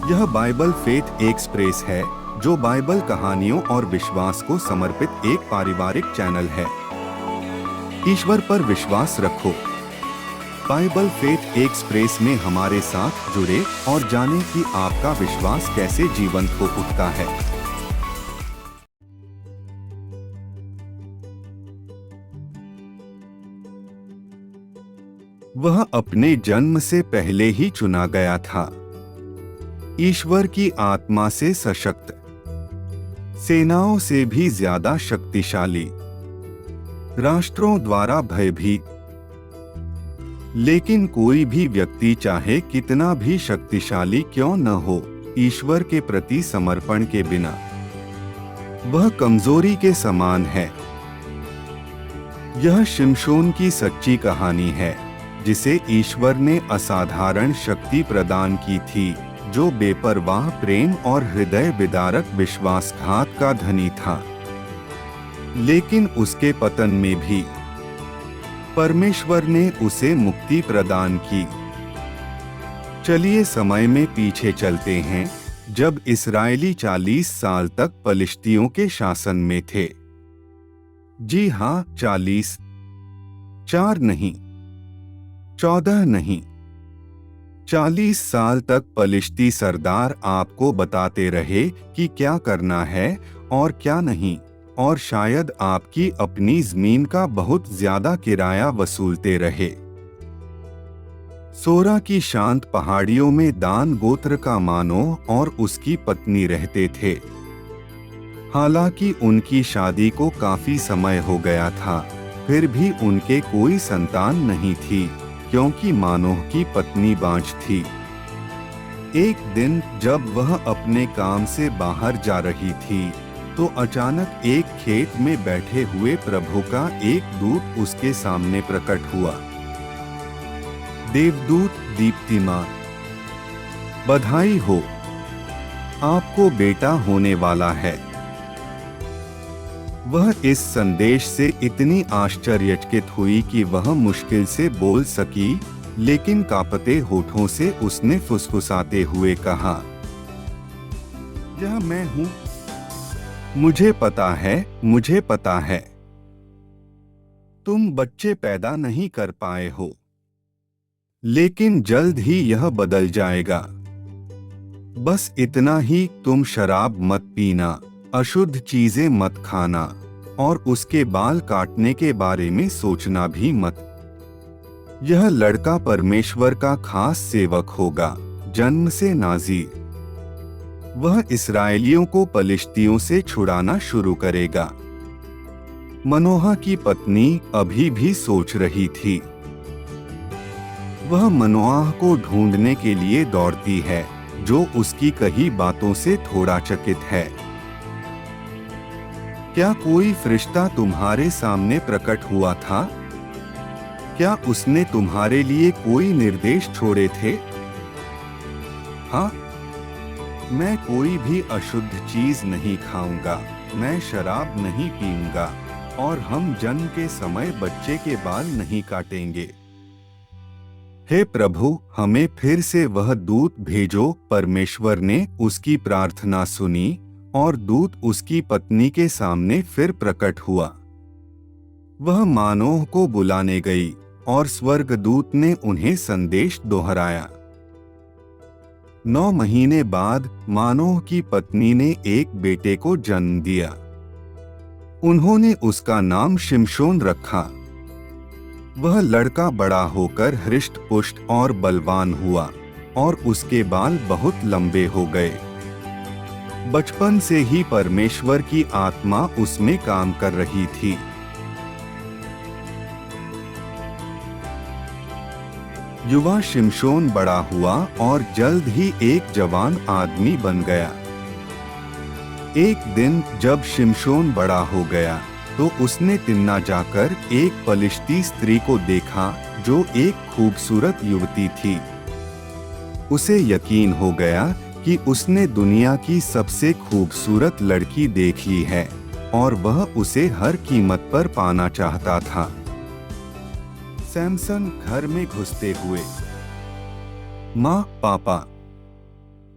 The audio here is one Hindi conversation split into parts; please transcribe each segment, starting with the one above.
यह बाइबल फेथ एक्सप्रेस है, जो बाइबल कहानियों और विश्वास को समर्पित एक पारिवारिक चैनल है। ईश्वर पर विश्वास रखो। बाइबल फेथ एक्सप्रेस में हमारे साथ जुड़े और जानें कि आपका विश्वास कैसे जीवंत हो उठता है। वह अपने जन्म से पहले ही चुना गया था, ईश्वर की आत्मा से सशक्त, सेनाओं से भी ज्यादा शक्तिशाली, राष्ट्रों द्वारा भयभीत। लेकिन कोई भी व्यक्ति चाहे कितना भी शक्तिशाली क्यों न हो, ईश्वर के प्रति समर्पण के बिना वह कमजोरी के समान है। यह शिमशोन की सच्ची कहानी है, जिसे ईश्वर ने असाधारण शक्ति प्रदान की थी, जो बेपरवाह प्रेम और हृदय विदारक विश्वासघात का धनी था। लेकिन उसके पतन में भी परमेश्वर ने उसे मुक्ति प्रदान की। चलिए समय में पीछे चलते हैं, जब इस्राएली 40 साल तक पलिश्तियों के शासन में थे। जी हाँ, 40, 4 नहीं, 14 नहीं, 40 साल तक पलिश्ती सरदार आपको बताते रहे कि क्या करना है और क्या नहीं, और शायद आपकी अपनी जमीन का बहुत ज्यादा किराया वसूलते रहे। सोरा की शांत पहाड़ियों में दान गोत्र का मानोह और उसकी पत्नी रहते थे। हालांकि उनकी शादी को काफी समय हो गया था, फिर भी उनके कोई संतान नहीं थी, क्योंकि मानोह की पत्नी बांझ थी। एक दिन जब वह अपने काम से बाहर जा रही थी, तो अचानक एक खेत में बैठे हुए प्रभु का एक दूत उसके सामने प्रकट हुआ। देवदूत दीप्तिमान, बधाई हो, आपको बेटा होने वाला है। वह इस संदेश से इतनी आश्चर्यचकित हुई कि वह मुश्किल से बोल सकी, लेकिन कांपते होठों से उसने फुसफुसाते हुए कहा, यह मैं हूं, मुझे पता है, मुझे पता है। तुम बच्चे पैदा नहीं कर पाए हो, लेकिन जल्द ही यह बदल जाएगा। बस इतना ही, तुम शराब मत पीना, अशुद्ध चीजें मत खाना, और उसके बाल काटने के बारे में सोचना भी मत। यह लड़का परमेश्वर का खास सेवक होगा, जन्म से नाज़ीर। वह इस्राएलियों को पलिश्तियों से छुड़ाना शुरू करेगा। मनोहा की पत्नी अभी भी सोच रही थी। वह मनोहा को ढूंढने के लिए दौड़ती है, जो उसकी कही बातों से थोड़ा चकित है। क्या कोई फरिश्ता तुम्हारे सामने प्रकट हुआ था? क्या उसने तुम्हारे लिए कोई निर्देश छोड़े थे? हाँ, मैं कोई भी अशुद्ध चीज नहीं खाऊंगा, मैं शराब नहीं पीऊंगा, और हम जन्म के समय बच्चे के बाल नहीं काटेंगे। हे प्रभु, हमें फिर से वह दूत भेजो। परमेश्वर ने उसकी प्रार्थना सुनी, और दूत उसकी पत्नी के सामने फिर प्रकट हुआ। वह मानोह को बुलाने गई, और स्वर्गदूत ने उन्हें संदेश दोहराया। 9 महीने बाद मानोह की पत्नी ने एक बेटे को जन्म दिया। उन्होंने उसका नाम शिमशोन रखा। वह लड़का बड़ा होकर हृष्ट-पुष्ट और बलवान हुआ, और उसके बाल बहुत लंबे हो गए। बचपन से ही परमेश्वर की आत्मा उसमें काम कर रही थी। युवा शिमशोन बड़ा हुआ और जल्द ही एक जवान आदमी बन गया। एक दिन जब शिमशोन बड़ा हो गया, तो उसने तिम्ना जाकर एक पलिश्ती स्त्री को देखा, जो एक खूबसूरत युवती थी। उसे यकीन हो गया कि उसने दुनिया की सबसे खूबसूरत लड़की देख ली है, और वह उसे हर कीमत पर पाना चाहता था। सैमसन घर में घुसते हुए, माँ, पापा,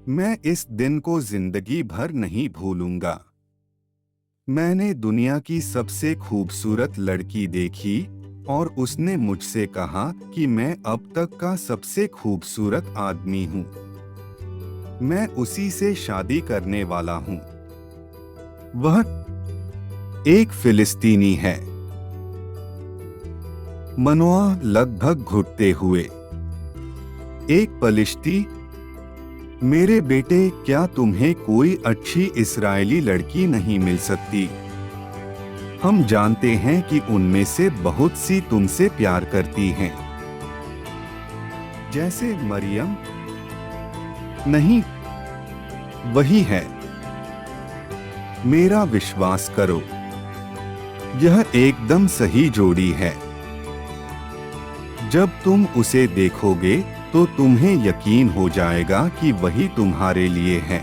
मैं इस दिन को जिंदगी भर नहीं भूलूंगा। मैंने दुनिया की सबसे खूबसूरत लड़की देखी और उसने मुझसे कहा कि मैं अब तक का सबसे खूबसूरत आदमी हूँ। मैं उसी से शादी करने वाला हूँ। वह एक फिलिस्तीनी है। मनोआ लगभग घुटते हुए। एक पलिश्ती, मेरे बेटे, क्या तुम्हें कोई अच्छी इस्राएली लड़की नहीं मिल सकती? हम जानते हैं कि उनमें से बहुत सी तुमसे प्यार करती हैं, जैसे मरियम। नहीं, वही है। मेरा विश्वास करो, यह एकदम सही जोड़ी है। जब तुम उसे देखोगे तो तुम्हें यकीन हो जाएगा कि वही तुम्हारे लिए है।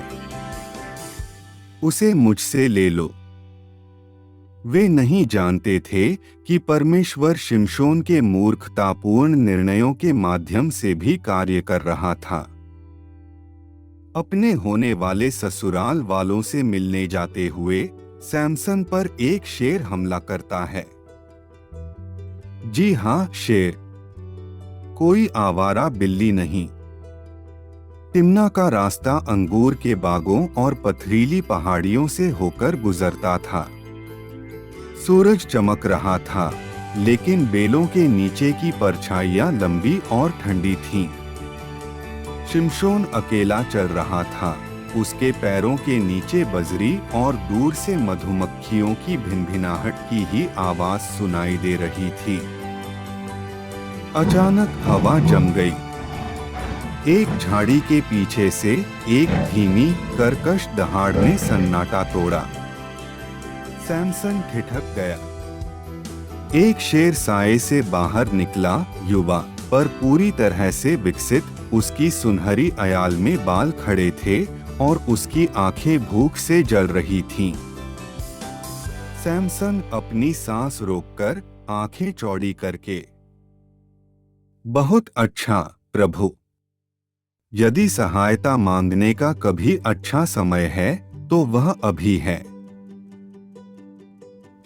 उसे मुझसे ले लो। वे नहीं जानते थे कि परमेश्वर शिमशोन के मूर्खतापूर्ण निर्णयों के माध्यम से भी कार्य कर रहा था। अपने होने वाले ससुराल वालों से मिलने जाते हुए सैमसन पर एक शेर हमला करता है। जी हाँ, शेर, कोई आवारा बिल्ली नहीं। तिम्ना का रास्ता अंगूर के बागों और पथरीली पहाड़ियों से होकर गुजरता था। सूरज चमक रहा था, लेकिन बेलों के नीचे की परछाइयां लंबी और ठंडी थीं। शिमशोन अकेला चल रहा था। उसके पैरों के नीचे बजरी और दूर से मधुमक्खियों की भिनभिनाहट की ही आवाज सुनाई दे रही थी। अचानक हवा जम गई। एक झाड़ी के पीछे से एक धीमी, कर्कश दहाड़ ने सन्नाटा तोड़ा। सैमसन ठिठक गया। एक शेर साए से बाहर निकला, युवा पर पूरी तरह से विकसित। उसकी सुनहरी अयाल में बाल खड़े थे और उसकी आंखें भूख से जल रही थीं। सैमसन अपनी सांस रोककर आंखें चौड़ी करके, बहुत अच्छा प्रभु। यदि सहायता मांगने का कभी अच्छा समय है तो वह अभी है।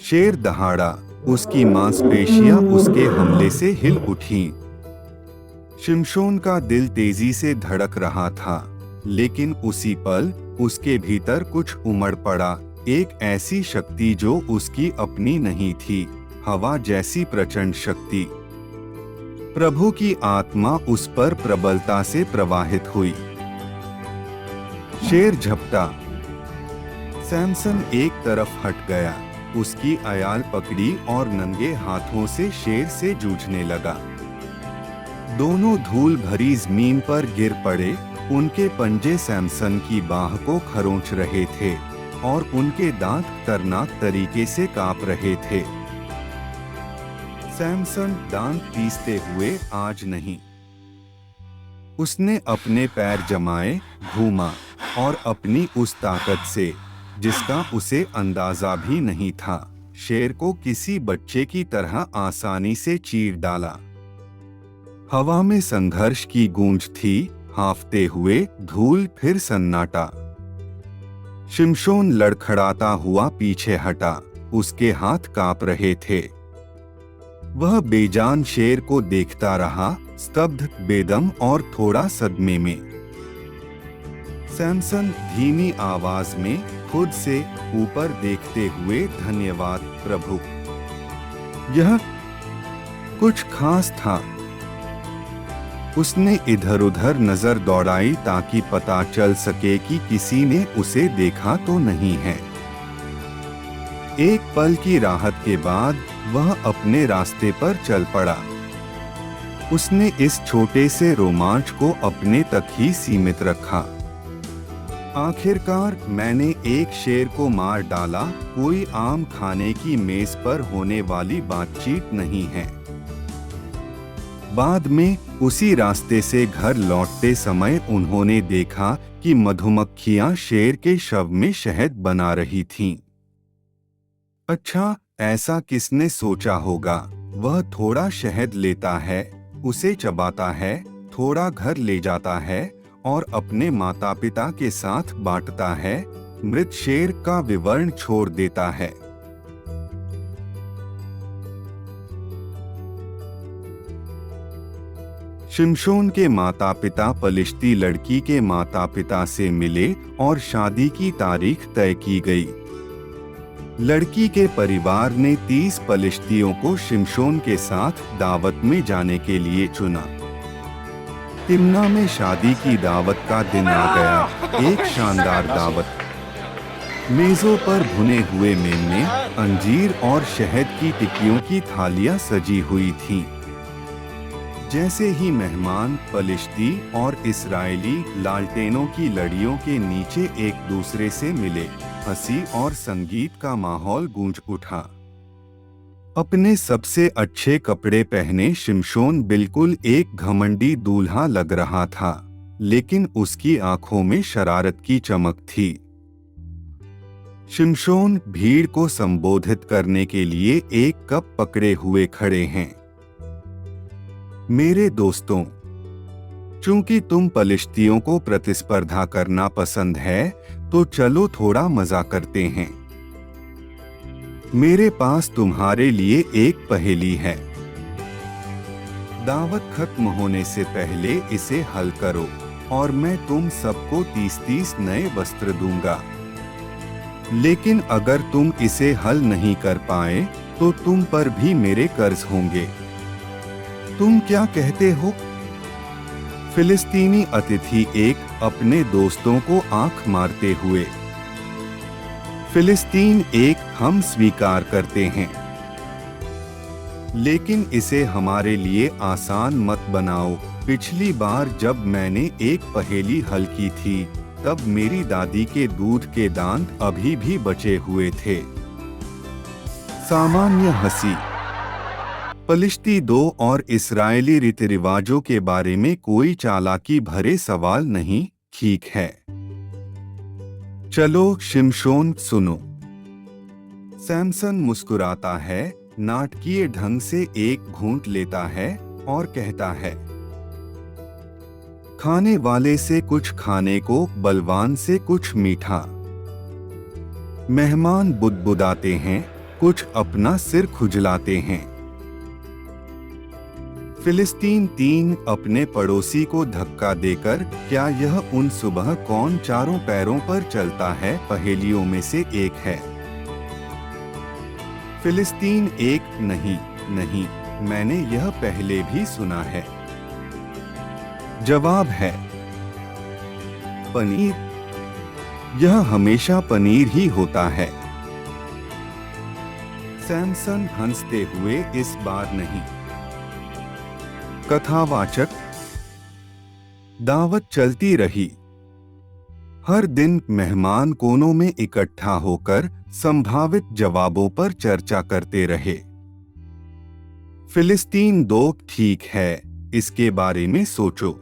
शेर दहाड़ा। उसकी मांसपेशियां उसके हमले से हिल उठीं। शिमशोन का दिल तेजी से धड़क रहा था, लेकिन उसी पल उसके भीतर कुछ उमड़ पड़ा, एक ऐसी शक्ति जो उसकी अपनी नहीं थी, हवा जैसी प्रचंड शक्ति। प्रभु की आत्मा उस पर प्रबलता से प्रवाहित हुई। शेर झपटा। सैमसन एक तरफ हट गया, उसकी अयाल पकड़ी और नंगे हाथों से शेर से जूझने लगा। दोनों धूल भरी जमीन पर गिर पड़े। उनके पंजे सैमसन की बाह को खरोंच रहे थे और उनके दांत खतरनाक तरीके से कांप रहे थे। सैमसन दांत पीसते हुए आज नहीं। उसने अपने पैर जमाए, घूमा और अपनी उस ताकत से जिसका उसे अंदाजा भी नहीं था, शेर को किसी बच्चे की तरह आसानी से चीर डाला। हवा में संघर्ष की गूंज थी, हाँफते हुए धूल, फिर सन्नाटा। शिमशोन लड़खड़ाता हुआ पीछे हटा, उसके हाथ कांप रहे थे। वह बेजान शेर को देखता रहा, स्तब्ध, बेदम और थोड़ा सदमे में। सैमसन धीमी आवाज में खुद से ऊपर देखते हुए, धन्यवाद प्रभु। यह कुछ खास था। उसने इधर उधर नजर दौड़ाई ताकि पता चल सके कि किसी ने उसे देखा तो नहीं है। एक पल की राहत के बाद वह अपने रास्ते पर चल पड़ा। उसने इस छोटे से रोमांच को अपने तक ही सीमित रखा। आखिरकार मैंने एक शेर को मार डाला, कोई आम खाने की मेज पर होने वाली बातचीत नहीं है। बाद में उसी रास्ते से घर लौटते समय उन्होंने देखा कि मधुमक्खियां शेर के शव में शहद बना रही थीं। अच्छा, ऐसा किसने सोचा होगा? वह थोड़ा शहद लेता है, उसे चबाता है, थोड़ा घर ले जाता है और अपने माता पिता के साथ बांटता है, मृत शेर का विवरण छोड़ देता है। शिमशोन के माता पिता पलिश्ती लड़की के माता पिता से मिले और शादी की तारीख तय की गई। लड़की के परिवार ने 30 पलिश्तियों को शिमशोन के साथ दावत में जाने के लिए चुना। तिम्ना में शादी की दावत का दिन आ गया। एक शानदार दावत। मेजों पर भुने हुए मेमने, अंजीर और शहद की टिक्कियों की थालियां सजी हुई थीं। जैसे ही मेहमान पलिश्ती और इस्राएली लालटेनों की लड़ियों के नीचे एक दूसरे से मिले, हंसी और संगीत का माहौल गूंज उठा। अपने सबसे अच्छे कपड़े पहने शिमशोन बिल्कुल एक घमंडी दूल्हा लग रहा था, लेकिन उसकी आंखों में शरारत की चमक थी। शिमशोन भीड़ को संबोधित करने के लिए एक कप पकड़े हुए खड़े हैं। मेरे दोस्तों, चूंकि तुम पलिश्तियों को प्रतिस्पर्धा करना पसंद है, तो चलो थोड़ा मजा करते हैं। मेरे पास तुम्हारे लिए एक पहेली है। दावत खत्म होने से पहले इसे हल करो और मैं तुम सबको 30-30 नए वस्त्र दूंगा। लेकिन अगर तुम इसे हल नहीं कर पाए, तो तुम पर भी मेरे कर्ज होंगे। तुम क्या कहते हो? फिलिस्तीनी अतिथि एक अपने दोस्तों को आंख मारते हुए। फिलिस्तीन एक, हम स्वीकार करते हैं, लेकिन इसे हमारे लिए आसान मत बनाओ। पिछली बार जब मैंने एक पहेली हल की थी, तब मेरी दादी के दूध के दांत अभी भी बचे हुए थे। सामान्य हंसी। पलिश्ती 2 और इस्राएली रीति रिवाजों के बारे में कोई चालाकी भरे सवाल नहीं, ठीक है। चलो शिमशोन सुनो। सैमसन मुस्कुराता है, नाटकीय ढंग से एक घूंट लेता है और कहता है, खाने वाले से कुछ खाने को, बलवान से कुछ मीठा। मेहमान बुदबुदाते हैं, कुछ अपना सिर खुजलाते हैं। फिलिस्तीन 3 अपने पड़ोसी को धक्का देकर, क्या यह उन सुबह कौन चारों पैरों पर चलता है पहेलियों में से एक है? फिलिस्तीन 1, नहीं नहीं, मैंने यह पहले भी सुना है। जवाब है पनीर। यह हमेशा पनीर ही होता है। सैमसन हंसते हुए, इस बार नहीं। कथावाचक। दावत चलती रही। हर दिन मेहमान कोनों में इकट्ठा होकर संभावित जवाबों पर चर्चा करते रहे। फिलिस्तीन 2, ठीक है, इसके बारे में सोचो।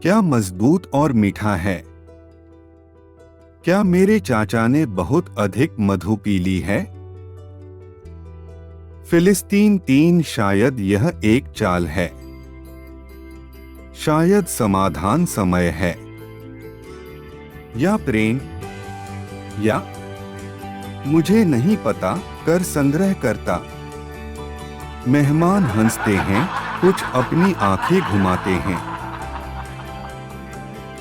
क्या मजबूत और मीठा है? क्या मेरे चाचा ने बहुत अधिक मधु पी ली है? फिलिस्तीन 3, शायद यह एक चाल है। शायद समाधान समय है, या प्रेम, या मुझे नहीं पता, कर संग्रह करता। मेहमान हंसते हैं, कुछ अपनी आंखें घुमाते हैं।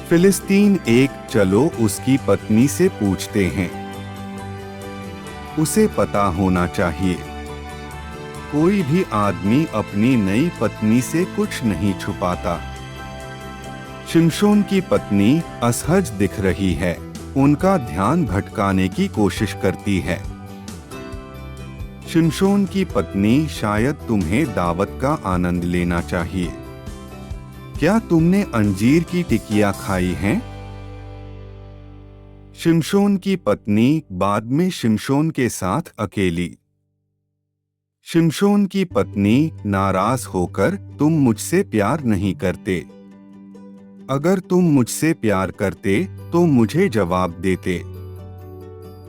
फिलिस्तीन 1, चलो उसकी पत्नी से पूछते हैं। उसे पता होना चाहिए। कोई भी आदमी अपनी नई पत्नी से कुछ नहीं छुपाता। शिमशोन की पत्नी असहज दिख रही है, उनका ध्यान भटकाने की कोशिश करती है। शिमशोन की पत्नी, शायद तुम्हें दावत का आनंद लेना चाहिए। क्या तुमने अंजीर की टिकिया खाई हैं? शिमशोन की पत्नी, बाद में शिमशोन के साथ अकेली। शिमशोन की पत्नी, नाराज होकर, तुम मुझसे प्यार नहीं करते। अगर तुम मुझसे प्यार करते, तो मुझे जवाब देते।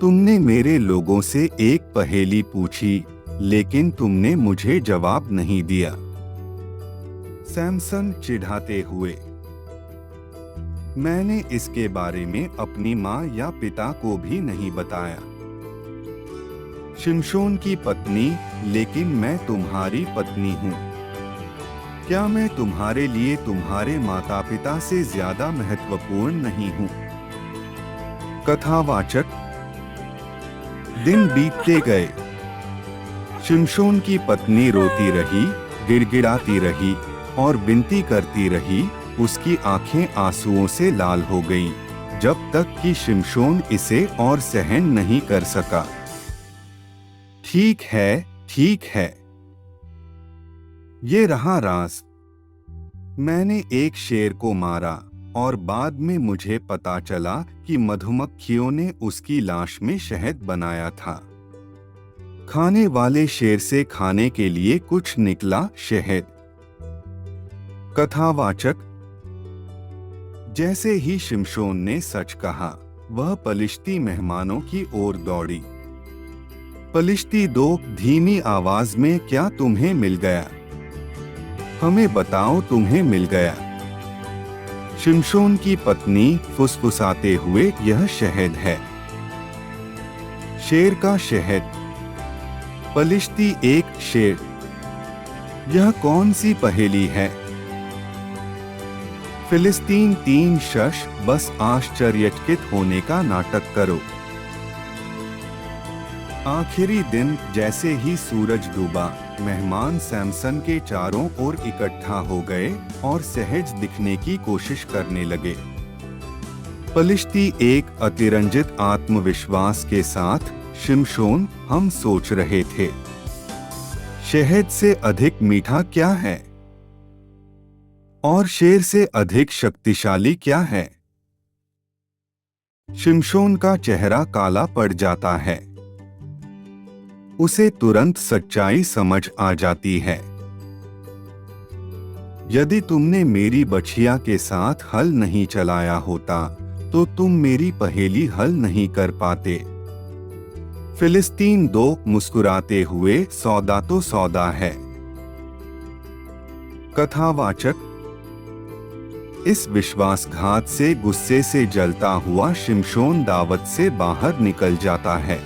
तुमने मेरे लोगों से एक पहेली पूछी, लेकिन तुमने मुझे जवाब नहीं दिया। सैमसन चिढ़ाते हुए। मैंने इसके बारे में अपनी माँ या पिता को भी नहीं बताया। शिमशोन की पत्नी, लेकिन मैं तुम्हारी पत्नी हूँ। क्या मैं तुम्हारे लिए तुम्हारे माता पिता से ज्यादा महत्वपूर्ण नहीं हूँ? कथावाचक। दिन बीतते गए। शिमशोन की पत्नी रोती रही, गिड़गिड़ाती रही और विनती करती रही। उसकी आंखें आंसुओं से लाल हो गईं, जब तक कि शिमशोन इसे और सहन नहीं कर सका। ठीक है, ठीक है। ये रहा राज। मैंने एक शेर को मारा और बाद में मुझे पता चला कि मधुमक्खियों ने उसकी लाश में शहद बनाया था। खाने वाले शेर से खाने के लिए कुछ निकला शहद। कथावाचक। जैसे ही शिमशोन ने सच कहा, वह पलिश्ती मेहमानों की ओर दौड़ी। पलिश्ती दो धीमी आवाज में, क्या तुम्हें मिल गया? हमें बताओ, तुम्हें मिल गया? शिमशोन की पत्नी फुसफुसाते हुए, यह शहद है। शेर का शहद। पलिश्ती एक शेर। यह कौन सी पहेली है? फिलिस्तीन तीन शश, बस आश्चर्यचकित होने का नाटक करो। आखिरी दिन। जैसे ही सूरज डूबा, मेहमान सैमसन के चारों ओर इकट्ठा हो गए और सहज दिखने की कोशिश करने लगे। पलिश्ती एक अतिरंजित आत्मविश्वास के साथ, शिमशोन, हम सोच रहे थे, शहद से अधिक मीठा क्या है? और शेर से अधिक शक्तिशाली क्या है? शिमशोन का चेहरा काला पड़ जाता है। उसे तुरंत सच्चाई समझ आ जाती है। यदि तुमने मेरी बछिया के साथ हल नहीं चलाया होता, तो तुम मेरी पहेली हल नहीं कर पाते। फिलिस्तीन दो मुस्कुराते हुए, सौदा तो सौदा है। कथावाचक। इस विश्वासघात से गुस्से से जलता हुआ शिमशोन दावत से बाहर निकल जाता है।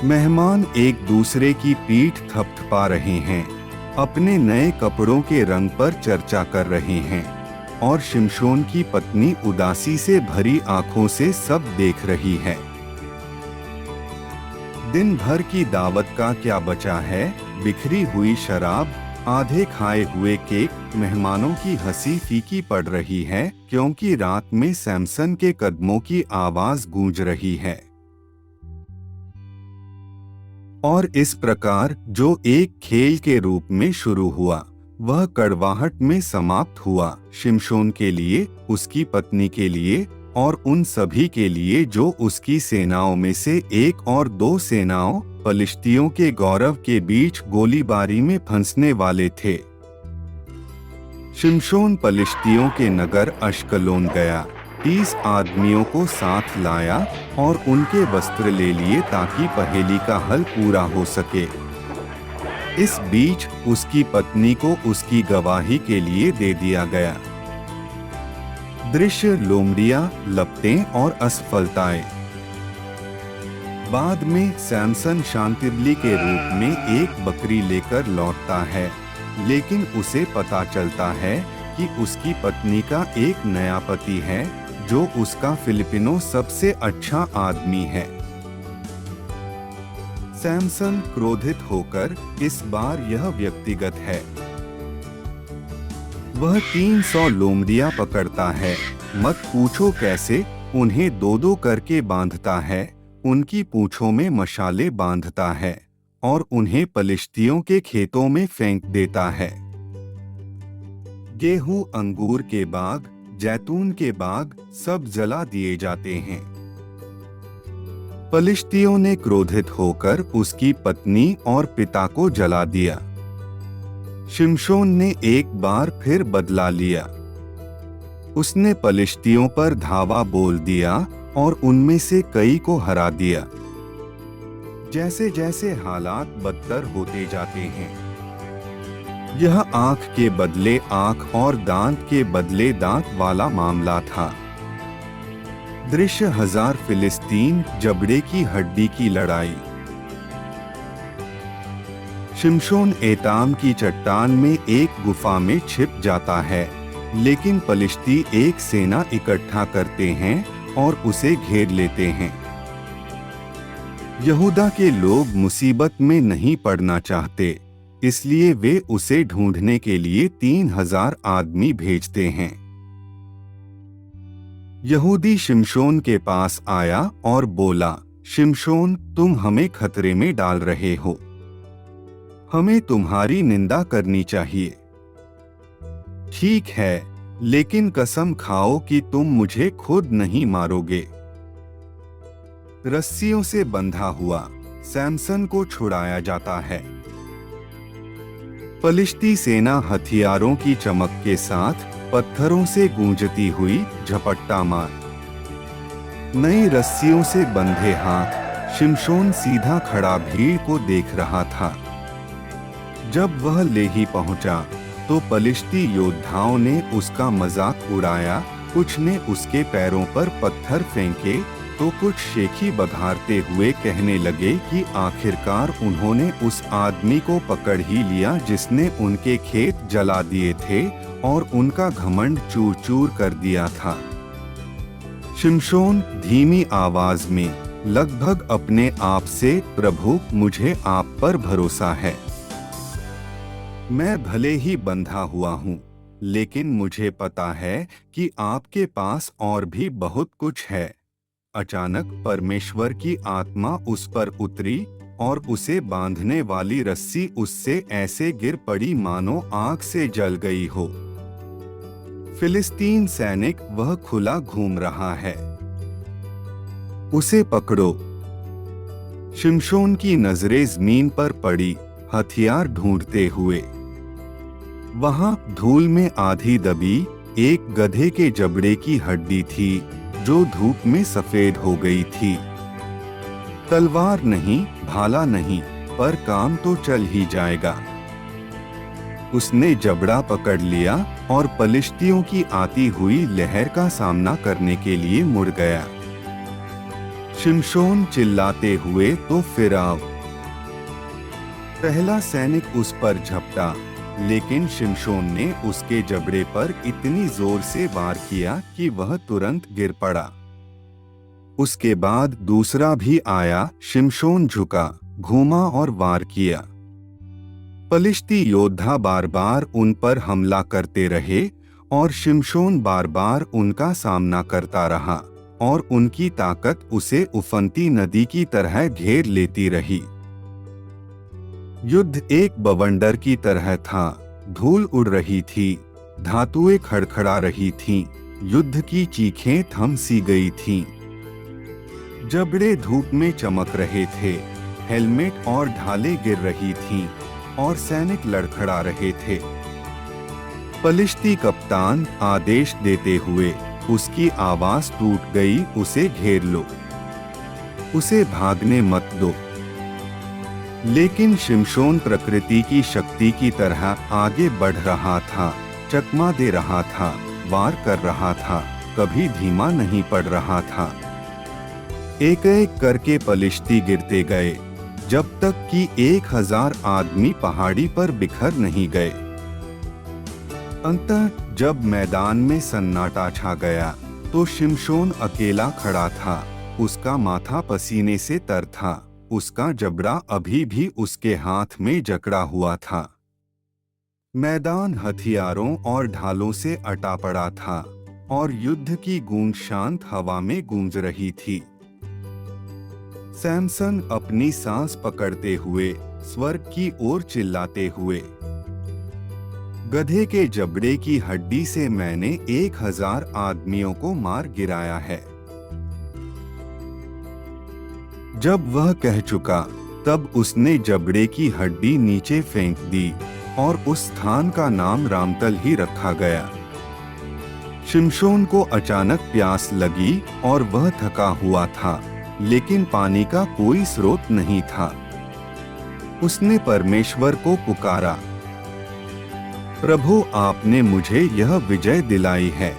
मेहमान एक दूसरे की पीठ थपथपा रहे हैं, अपने नए कपड़ों के रंग पर चर्चा कर रहे हैं और शिमशोन की पत्नी उदासी से भरी आंखों से सब देख रही है। दिन भर की दावत का क्या बचा है? बिखरी हुई शराब, आधे खाए हुए केक, मेहमानों की हंसी फीकी पड़ रही है क्योंकि रात में सैमसन के कदमों की आवाज गूंज रही है। और इस प्रकार जो एक खेल के रूप में शुरू हुआ, वह कड़वाहट में समाप्त हुआ। शिमशोन के लिए, उसकी पत्नी के लिए और उन सभी के लिए जो उसकी सेनाओं में से एक और दो सेनाओं, पलिश्तियों के गौरव के बीच गोलीबारी में फंसने वाले थे। शिमशोन पलिश्तियों के नगर अश्कलोन गया, 30 आदमियों को साथ लाया और उनके वस्त्र ले लिए ताकि पहेली का हल पूरा हो सके। इस बीच उसकी पत्नी को उसकी गवाही के लिए दे दिया गया। दृश्य लोमड़ियां, लपटें और असफलताएं। बाद में सैमसन शांतिवली के रूप में एक बकरी लेकर लौटता है, लेकिन उसे पता चलता है कि उसकी पत्नी का एक नया पति है जो उसका फिलिपिनो सबसे अच्छा आदमी है। सैमसन क्रोधित होकर, इस बार यह व्यक्तिगत है। वह 300 लोमड़ियां पकड़ता है, मत पूछो कैसे, उन्हें दो दो करके बांधता है, उनकी पूंछों में मशाले बांधता है और उन्हें पलिश्तियों के खेतों में फेंक देता है। गेहूं, अंगूर के बाग, जैतून के बाग सब जला दिए जाते हैं। पलिश्तियों ने क्रोधित होकर उसकी पत्नी और पिता को जला दिया। शिमशोन ने एक बार फिर बदला लिया। उसने पलिश्तियों पर धावा बोल दिया और उनमें से कई को हरा दिया। जैसे जैसे हालात बदतर होते जाते हैं, यह आंख के बदले आंख और दांत के बदले दांत वाला मामला था। दृश्य 1000 फिलिस्तीन जबड़े की हड्डी की लड़ाई। शिमशोन एताम की चट्टान में एक गुफा में छिप जाता है, लेकिन पलिश्ती एक सेना इकट्ठा करते हैं और उसे घेर लेते हैं। यहूदा के लोग मुसीबत में नहीं पड़ना चाहते, इसलिए वे उसे ढूंढने के लिए 3000 आदमी भेजते हैं। यहूदी शिमशोन के पास आया और बोला, शिमशोन, तुम हमें खतरे में डाल रहे हो। हमें तुम्हारी निंदा करनी चाहिए। ठीक है, लेकिन कसम खाओ कि तुम मुझे खुद नहीं मारोगे। रस्सियों से बंधा हुआ सैमसन को छुड़ाया जाता है। पलिश्ती सेना हथियारों की चमक के साथ पत्थरों से गूंजती हुई झपट्टा मार। नई रस्सियों से बंधे हाथ शिमशोन सीधा खड़ा भीड़ को देख रहा था। जब वह लेही पहुंचा तो पलिश्ती योद्धाओं ने उसका मजाक उड़ाया। कुछ ने उसके पैरों पर पत्थर फेंके तो कुछ शेखी बघारते हुए कहने लगे कि आखिरकार उन्होंने उस आदमी को पकड़ ही लिया जिसने उनके खेत जला दिए थे और उनका घमंड चूर चूर कर दिया था। शिमशोन धीमी आवाज में, लगभग अपने आप से, प्रभु, मुझे आप पर भरोसा है। मैं भले ही बंधा हुआ हूँ, लेकिन मुझे पता है कि आपके पास और भी बहुत कुछ है। अचानक परमेश्वर की आत्मा उस पर उतरी और उसे बांधने वाली रस्सी उससे ऐसे गिर पड़ी मानो आग से जल गई हो। फिलिस्तीन सैनिक वह खुला घूम रहा है। उसे पकड़ो। शिमशोन की नजरें जमीन पर पड़ी, हथियार ढूंढते हुए। वहां धूल में आधी दबी एक गधे के जबड़े की हड्डी थी जो धूप में सफेद हो गई थी। तलवार नहीं, भाला नहीं, पर काम तो चल ही जाएगा। उसने जबड़ा पकड़ लिया और पलिश्तियों की आती हुई लहर का सामना करने के लिए मुड़ गया। शिमशोन चिल्लाते हुए, तो फिर आओ। पहला सैनिक उस पर झपटा, लेकिन शिमशोन ने उसके जबड़े पर इतनी जोर से वार किया कि वह तुरंत गिर पड़ा। उसके बाद दूसरा भी आया। शिमशोन झुका, घूमा और वार किया। पलिश्ती योद्धा बार बार उन पर हमला करते रहे और शिमशोन बार बार उनका सामना करता रहा और उनकी ताकत उसे उफनती नदी की तरह घेर लेती रही। युद्ध एक बवंडर की तरह था। धूल उड़ रही थी, धातुएं खड़खड़ा रही थीं, युद्ध की चीखें थम सी गई थीं। जबड़े धूप में चमक रहे थे, हेलमेट और ढालें गिर रही थीं और सैनिक लड़खड़ा रहे थे। पलिश्ती कप्तान आदेश देते हुए, उसकी आवाज टूट गई, उसे घेर लो, उसे भागने मत दो। लेकिन शिमशोन प्रकृति की शक्ति की तरह आगे बढ़ रहा था, चकमा दे रहा था, वार कर रहा था, कभी धीमा नहीं पड़ रहा था। एक एक करके पलिश्ती गिरते गए, जब तक कि 1000 आदमी पहाड़ी पर बिखर नहीं गए। अंततः जब मैदान में सन्नाटा छा गया, तो शिमशोन अकेला खड़ा था। उसका माथा पसीने से तर था, उसका जबड़ा अभी भी उसके हाथ में जकड़ा हुआ था। मैदान हथियारों और ढालों से अटा पड़ा था और युद्ध की गूंज शांत हवा में गूंज रही थी। सैमसन अपनी सांस पकड़ते हुए, स्वर्ग की ओर चिल्लाते हुए, गधे के जबड़े की हड्डी से मैंने 1000 आदमियों को मार गिराया है। जब वह कह चुका, तब उसने जबड़े की हड्डी नीचे फेंक दी और उस स्थान का नाम रामतल ही रखा गया। शिमशोन को अचानक प्यास लगी और वह थका हुआ था, लेकिन पानी का कोई स्रोत नहीं था। उसने परमेश्वर को पुकारा, प्रभु, आपने मुझे यह विजय दिलाई है।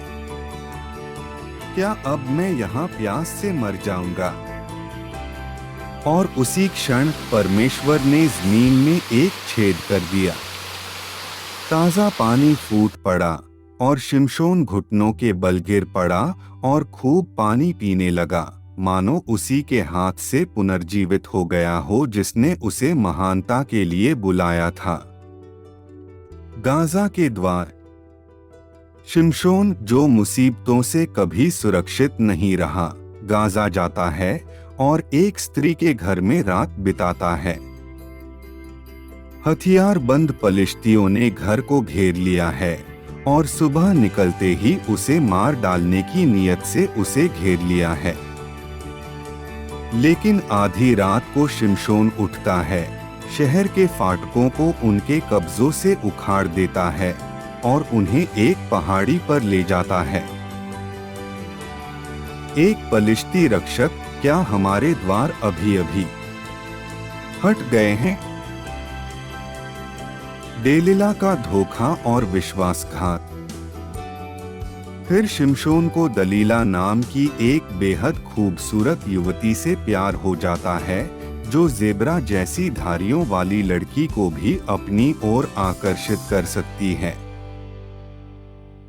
क्या अब मैं यहाँ प्यास से मर जाऊंगा? और उसी क्षण परमेश्वर ने जमीन में एक छेद कर दिया। ताजा पानी फूट पड़ा और शिमशोन घुटनों के बल गिर पड़ा और खूब पानी पीने लगा, मानो उसी के हाथ से पुनर्जीवित हो गया हो जिसने उसे महानता के लिए बुलाया था। गाजा के द्वार। शिमशोन, जो मुसीबतों से कभी सुरक्षित नहीं रहा, गाजा जाता है और एक स्त्री के घर में रात बिताता है। हथियारबंद पलिश्तियों ने घर को घेर लिया है और सुबह निकलते ही उसे मार डालने की नीयत से उसे घेर लिया है। लेकिन आधी रात को शिमशोन उठता है, शहर के फाटकों को उनके कब्जों से उखाड़ देता है और उन्हें एक पहाड़ी पर ले जाता है। एक पलिश्ती रक्षक, क्या हमारे द्वार अभी अभी हट गए हैं? डेलिला का धोखा और विश्वासघात। फिर शिमशोन को दलीला नाम की एक बेहद खूबसूरत युवती से प्यार हो जाता है, जो ज़ेब्रा जैसी धारियों वाली लड़की को भी अपनी ओर आकर्षित कर सकती है।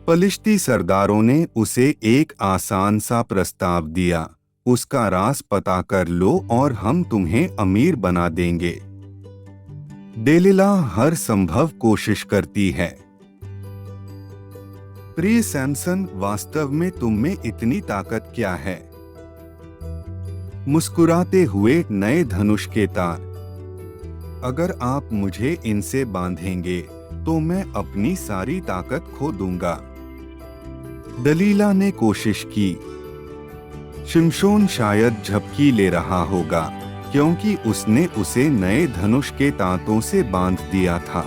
पलिश्ती सरदारों ने उसे एक आसान सा प्रस्ताव दिया, उसका राज पता कर लो और हम तुम्हें अमीर बना देंगे। डेलिला हर संभव कोशिश करती है। प्रिय सैमसन, वास्तव में तुम में इतनी ताकत क्या है? मुस्कुराते हुए नए धनुष के तार। अगर आप मुझे इनसे बांधेंगे तो मैं अपनी सारी ताकत खो दूंगा। दलीला ने कोशिश की। शिमशोन शायद झपकी ले रहा होगा, क्योंकि उसने उसे नए धनुष के तांतों से बांध दिया था।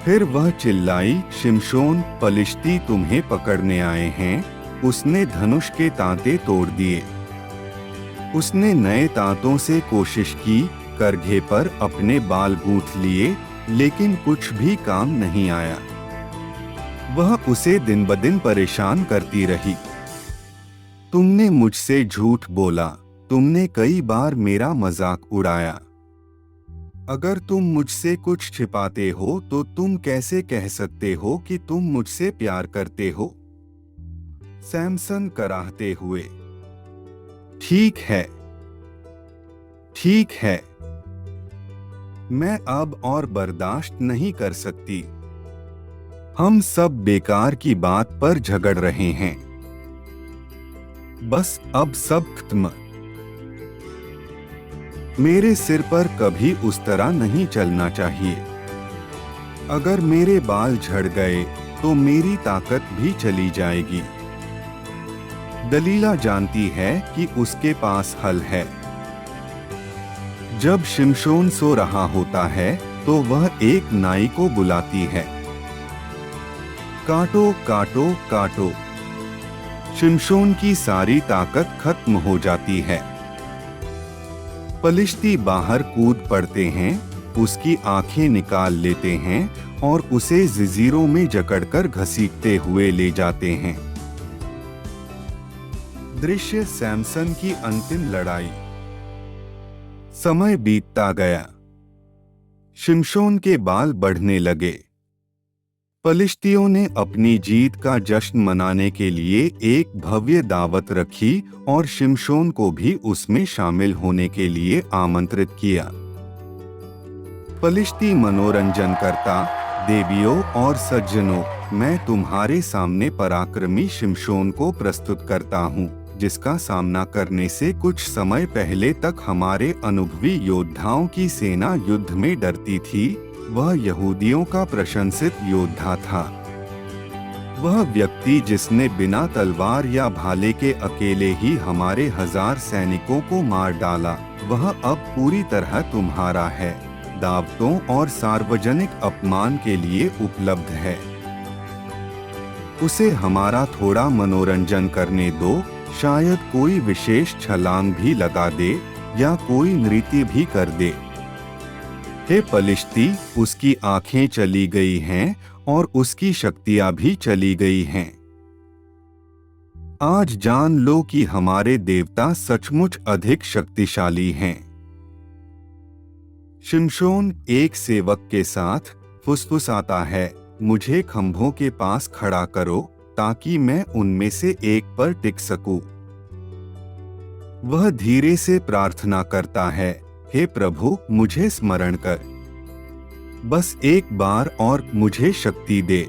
फिर वह चिल्लाई, शिमशोन, पलिश्ती तुम्हें पकड़ने आए हैं। उसने धनुष के तांते तोड़ दिए। उसने नए तांतों से कोशिश की, करघे पर अपने बाल गूंथ लिए, लेकिन कुछ भी काम नहीं आया। वह उसे दिन ब दिन परेशान करती रही। तुमने मुझसे झूठ बोला, तुमने कई बार मेरा मजाक उड़ाया। अगर तुम मुझसे कुछ छिपाते हो तो तुम कैसे कह सकते हो कि तुम मुझसे प्यार करते हो? सैमसन कराहते हुए, ठीक है, ठीक है, मैं अब और बर्दाश्त नहीं कर सकती। हम सब बेकार की बात पर झगड़ रहे हैं। बस अब सब खत्म। मेरे सिर पर कभी उस तरह नहीं चलना चाहिए। अगर मेरे बाल झड़ गए तो मेरी ताकत भी चली जाएगी। दलीला जानती है कि उसके पास हल है। जब शिमशोन सो रहा होता है तो वह एक नाई को बुलाती है। काटो, काटो, काटो। शिमशोन की सारी ताकत खत्म हो जाती है। पलिश्ती बाहर कूद पड़ते हैं, उसकी आंखें निकाल लेते हैं और उसे जंजीरों में जकड़कर घसीटते हुए ले जाते हैं। दृश्य सैमसन की अंतिम लड़ाई। समय बीतता गया। शिमशोन के बाल बढ़ने लगे। पलिश्तियों ने अपनी जीत का जश्न मनाने के लिए एक भव्य दावत रखी और शिमशोन को भी उसमें शामिल होने के लिए आमंत्रित किया। पलिश्ती मनोरंजन करता, देवियों और सज्जनों, मैं तुम्हारे सामने पराक्रमी शिमशोन को प्रस्तुत करता हूँ, जिसका सामना करने से कुछ समय पहले तक हमारे अनुभवी योद्धाओं की सेना युद्ध में डरती थी। वह यहूदियों का प्रशंसित योद्धा था। वह व्यक्ति जिसने बिना तलवार या भाले के अकेले ही हमारे 1000 सैनिकों को मार डाला, वह अब पूरी तरह तुम्हारा है, दावतों और सार्वजनिक अपमान के लिए उपलब्ध है। उसे हमारा थोड़ा मनोरंजन करने दो, शायद कोई विशेष छलांग भी लगा दे या कोई नृत्य भी कर दे। हे पलिश्ती, उसकी आंखें चली गई हैं और उसकी शक्तियां भी चली गई हैं। आज जान लो कि हमारे देवता सचमुच अधिक शक्तिशाली हैं। शिमशोन एक सेवक के साथ फुसफुसाता है, मुझे खंभों के पास खड़ा करो ताकि मैं उनमें से एक पर टिक सकूं। वह धीरे से प्रार्थना करता है, हे प्रभु मुझे स्मरण कर, बस एक बार और मुझे शक्ति दे।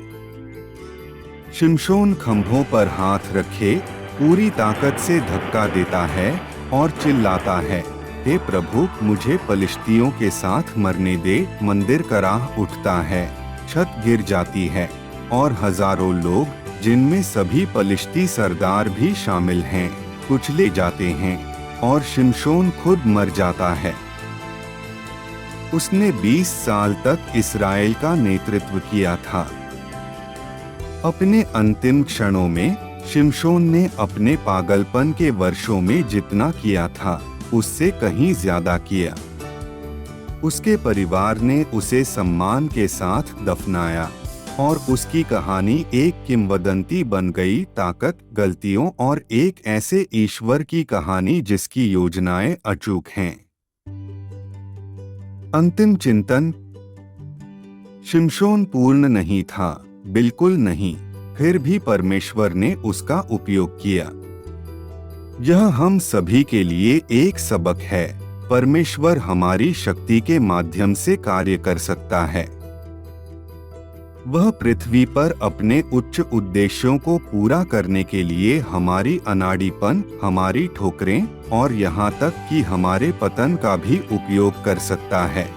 शिमशोन खंभों पर हाथ रखे पूरी ताकत से धक्का देता है और चिल्लाता है, हे प्रभु मुझे पलिश्तियों के साथ मरने दे। मंदिर कराह उठता है, छत गिर जाती है और हजारों लोग, जिनमें सभी पलिश्ती सरदार भी शामिल हैं, कुचले जाते हैं और शिमशोन खुद मर जाता है। उसने 20 साल तक इस्राएल का नेतृत्व किया था। अपने अंतिम क्षणों में शिमशोन ने अपने पागलपन के वर्षों में जितना किया था उससे कहीं ज्यादा किया। उसके परिवार ने उसे सम्मान के साथ दफनाया और उसकी कहानी एक किंवदंती बन गई, ताकत, गलतियों और एक ऐसे ईश्वर की कहानी जिसकी योजनाएं अचूक हैं। अंतिम चिंतन। शिमशोन पूर्ण नहीं था, बिल्कुल नहीं, फिर भी परमेश्वर ने उसका उपयोग किया। यह हम सभी के लिए एक सबक है। परमेश्वर हमारी शक्ति के माध्यम से कार्य कर सकता है। वह पृथ्वी पर अपने उच्च उद्देश्यों को पूरा करने के लिए हमारी अनाड़ीपन, हमारी ठोकरें और यहाँ तक कि हमारे पतन का भी उपयोग कर सकता है।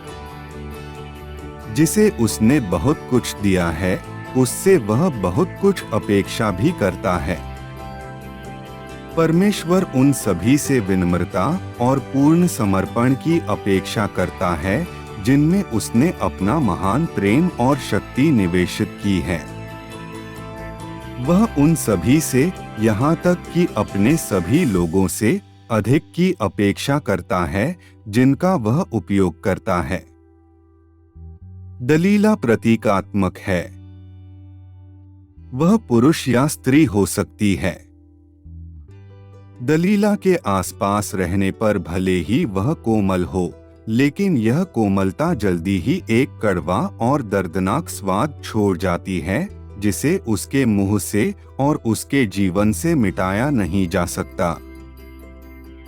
जिसे उसने बहुत कुछ दिया है, उससे वह बहुत कुछ अपेक्षा भी करता है। परमेश्वर उन सभी से विनम्रता और पूर्ण समर्पण की अपेक्षा करता है जिनमें उसने अपना महान प्रेम और शक्ति निवेशित की है। वह उन सभी से, यहाँ तक कि अपने सभी लोगों से अधिक की अपेक्षा करता है जिनका वह उपयोग करता है। दलीला प्रतीकात्मक है। वह पुरुष या स्त्री हो सकती है। दलीला के आसपास रहने पर भले ही वह कोमल हो, लेकिन यह कोमलता जल्दी ही एक कड़वा और दर्दनाक स्वाद छोड़ जाती है जिसे उसके मुंह से और उसके जीवन से मिटाया नहीं जा सकता।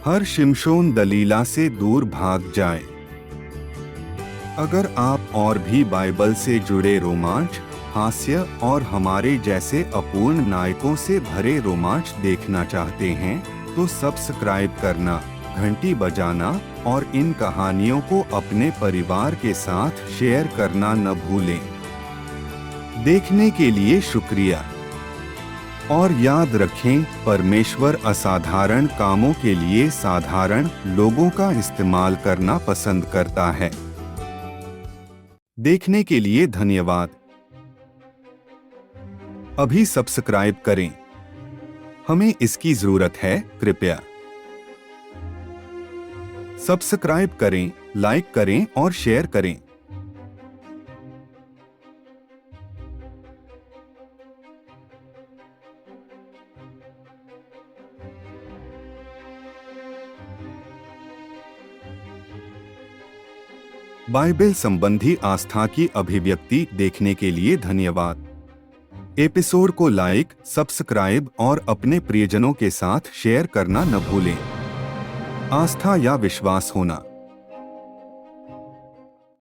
हर शिमशोन दलीला से दूर भाग जाए। अगर आप और भी बाइबल से जुड़े रोमांच, हास्य और हमारे जैसे अपूर्ण नायकों से भरे रोमांच देखना चाहते हैं तो सब्सक्राइब करना, घंटी बजाना और इन कहानियों को अपने परिवार के साथ शेयर करना न भूलें। देखने के लिए शुक्रिया और याद रखें, परमेश्वर असाधारण कामों के लिए साधारण लोगों का इस्तेमाल करना पसंद करता है। देखने के लिए धन्यवाद। अभी सब्सक्राइब करें, हमें इसकी जरूरत है। कृपया सब्सक्राइब करें, लाइक करें और शेयर करें। बाइबल संबंधी आस्था की अभिव्यक्ति देखने के लिए धन्यवाद। एपिसोड को लाइक, सब्सक्राइब और अपने प्रियजनों के साथ शेयर करना न भूलें। आस्था या विश्वास होना।